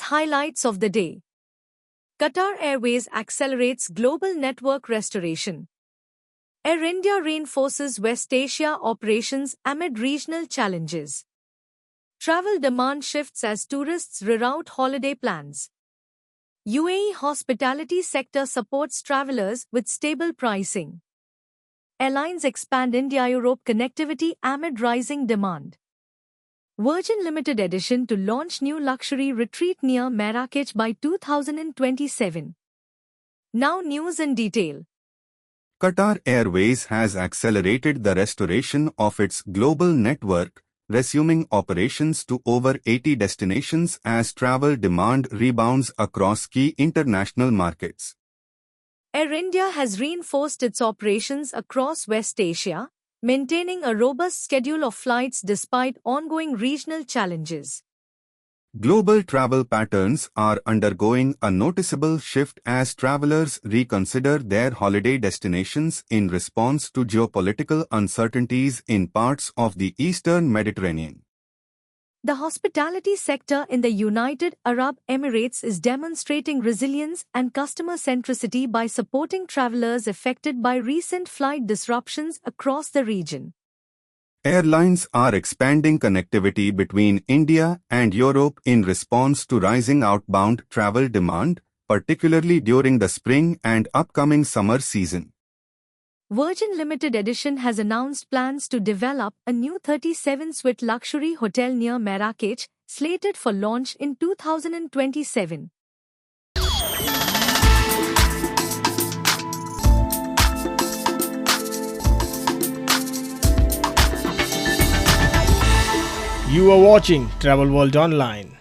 highlights of the day. Qatar Airways accelerates global network restoration. Air India reinforces West Asia operations amid regional challenges. Travel demand shifts as tourists reroute holiday plans. UAE hospitality sector supports travelers with stable pricing. Airlines expand India-Europe connectivity amid rising demand. Virgin Limited Edition to launch new luxury retreat near Marrakech by 2027. Now news in detail. Qatar Airways has accelerated the restoration of its global network, resuming operations to over 80 destinations as travel demand rebounds across key international markets. Air India has reinforced its operations across West Asia, maintaining a robust schedule of flights despite ongoing regional challenges. Global travel patterns are undergoing a noticeable shift as travelers reconsider their holiday destinations in response to geopolitical uncertainties in parts of the Eastern Mediterranean. The hospitality sector in the United Arab Emirates is demonstrating resilience and customer centricity by supporting travelers affected by recent flight disruptions across the region. Airlines are expanding connectivity between India and Europe in response to rising outbound travel demand, particularly during the spring and upcoming summer season. Virgin Limited Edition has announced plans to develop a new 37-suite luxury hotel near Marrakech, slated for launch in 2027. You are watching Travel World Online.